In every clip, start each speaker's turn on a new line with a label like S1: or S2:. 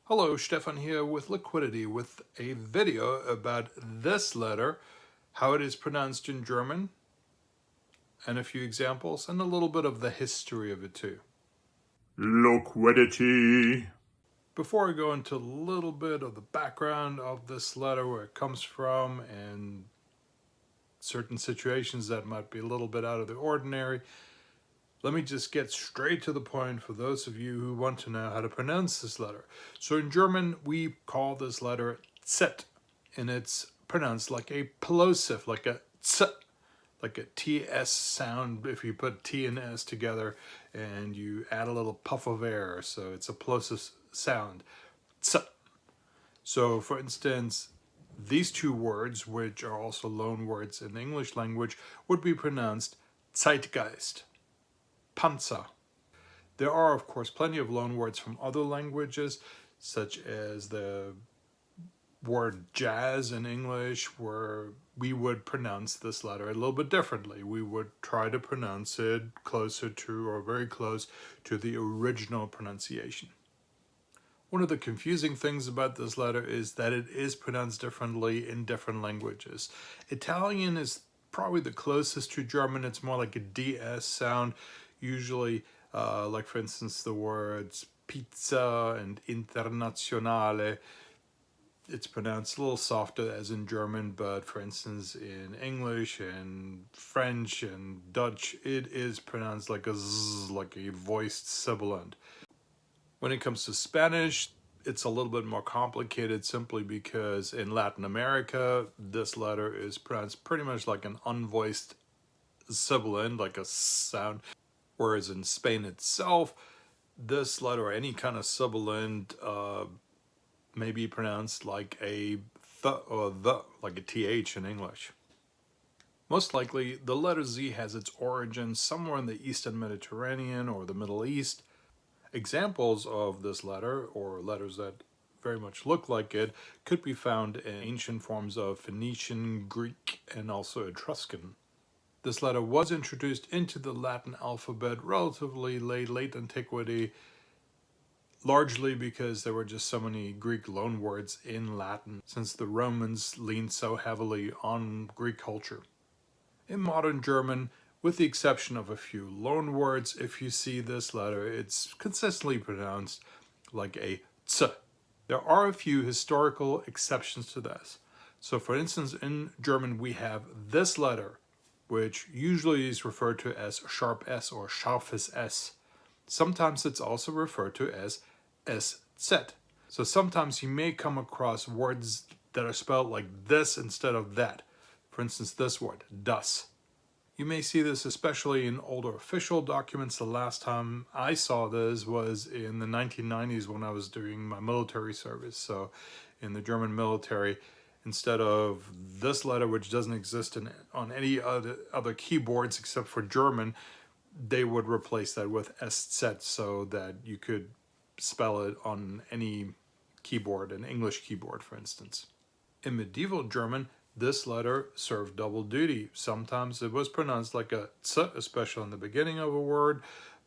S1: Hello, Stephan here with Liquidity with a video about this letter, how it is pronounced in German, and a few examples, and a little bit of the history of it too.
S2: Liquidity.
S1: Before I go into a little bit of the background of this letter, where it comes from, and certain situations that might be a little bit out of the ordinary, let me just get straight to the point for those of you who want to know how to pronounce this letter. So in German, we call this letter Z, and it's pronounced like a plosive, like a Z, like a TS sound if you put T and S together and you add a little puff of air, so it's a plosive sound. Z. So for instance, these two words, which are also loan words in the English language, would be pronounced Zeitgeist, Panzer. There are, of course, plenty of loan words from other languages, such as the word jazz in English, where we would pronounce this letter a little bit differently. We would try to pronounce it closer to, or very close to, the original pronunciation. One of the confusing things about this letter is that it is pronounced differently in different languages. Italian is probably the closest to German. It's more like a DS sound, usually like for instance the words pizza and internazionale. It's pronounced a little softer as in German, but for instance in English and French and Dutch, it is pronounced like a z, like a voiced sibilant. When it comes to Spanish, it's a little bit more complicated simply because in Latin America, this letter is pronounced pretty much like an unvoiced sibilant, like a sound. Whereas in Spain itself, this letter or any kind of sibilant may be pronounced like a th or the, like a th in English. Most likely, the letter Z has its origin somewhere in the Eastern Mediterranean or the Middle East. Examples of this letter, or letters that very much look like it, could be found in ancient forms of Phoenician, Greek, and also Etruscan. This letter was introduced into the Latin alphabet relatively late antiquity, largely because there were just so many Greek loanwords in Latin, since the Romans leaned so heavily on Greek culture. In modern German, with the exception of a few loanwords, if you see this letter, it's consistently pronounced like a ts. There are a few historical exceptions to this. So for instance, in German, we have this letter, which usually is referred to as sharp S or scharfes S. Sometimes it's also referred to as SZ. So sometimes you may come across words that are spelled like this instead of that. For instance, this word, das. You may see this especially in older official documents. The last time I saw this was in the 1990s when I was doing my military service. So in the German military, instead of this letter, which doesn't exist on any other keyboards except for German, they would replace that with SZ so that you could spell it on any keyboard, an English keyboard, for instance. In medieval German, this letter served double duty. Sometimes it was pronounced like a ts, especially in the beginning of a word,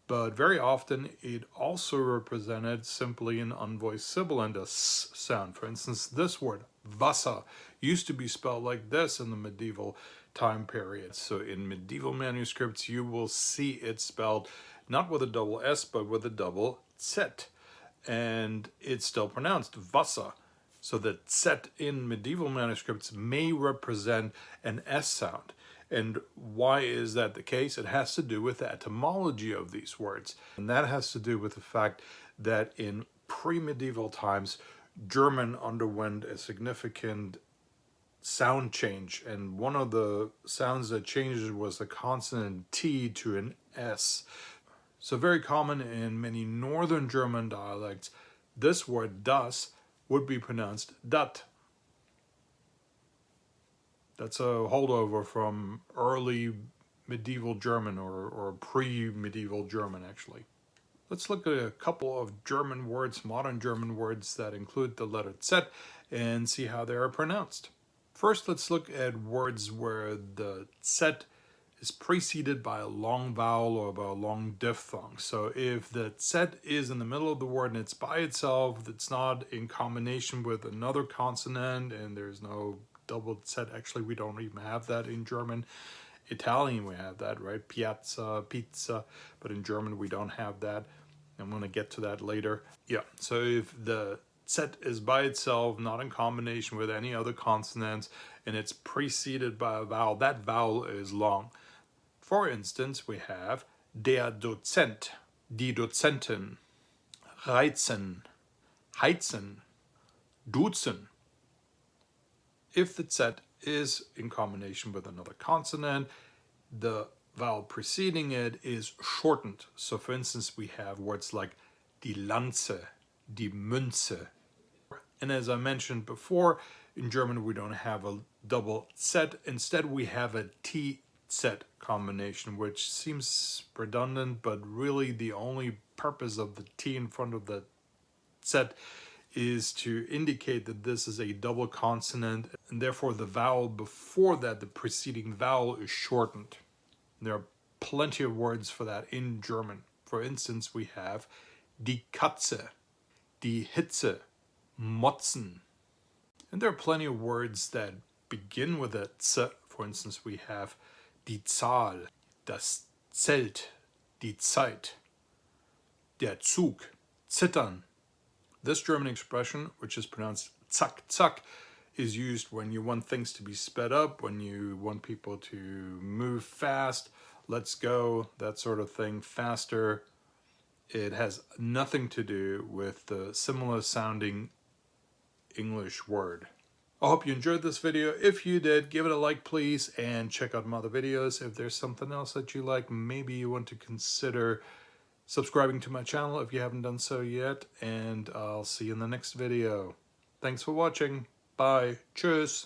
S1: but very often it also represented simply an unvoiced sibilant, a s sound. For instance, this word, Wasser, used to be spelled like this in the medieval time period. So in medieval manuscripts, you will see it spelled not with a double S, but with a double Z. And it's still pronounced Wasser. So the Z in medieval manuscripts may represent an S sound. And why is that the case? It has to do with the etymology of these words. And that has to do with the fact that in pre-medieval times, German underwent a significant sound change. And one of the sounds that changed was the consonant T to an S. So very common in many northern German dialects, this word das would be pronounced dat. That's a holdover from early medieval German or pre-medieval German, actually. Let's look at a couple of German words, modern German words that include the letter Z and see how they are pronounced. First, let's look at words where the Z is preceded by a long vowel or by a long diphthong. So if the Z is in the middle of the word and it's by itself, it's not in combination with another consonant, and there's no double Z. Actually, we don't even have that in German. Italian, we have that, right? Piazza, pizza, but in German, we don't have that. I'm going to get to that later. Yeah, so if the Z is by itself, not in combination with any other consonants, and it's preceded by a vowel, that vowel is long. For instance, we have der Dozent, die Dozentin, reizen, heizen, duzen. If the Z is in combination with another consonant, the vowel preceding it is shortened. So for instance, we have words like die Lanze, die Münze. And as I mentioned before, in German we don't have a double Z. Instead we have a T-Z combination, which seems redundant, but really the only purpose of the T in front of the Z is to indicate that this is a double consonant, and therefore the vowel before that, the preceding vowel, is shortened. There are plenty of words for that in German. For instance, we have die Katze, die Hitze, motzen. And there are plenty of words that begin with a Z. For instance, we have die Zahl, das Zelt, die Zeit, der Zug, zittern. This German expression, which is pronounced zack, zack, is used when you want things to be sped up, when you want people to move fast, let's go, that sort of thing, faster. It has nothing to do with the similar sounding English word. I hope you enjoyed this video. If you did, give it a like, please, and check out my other videos. If there's something else that you like, maybe you want to consider subscribing to my channel if you haven't done so yet, and I'll see you in the next video. Thanks for watching. Bye. Tschüss.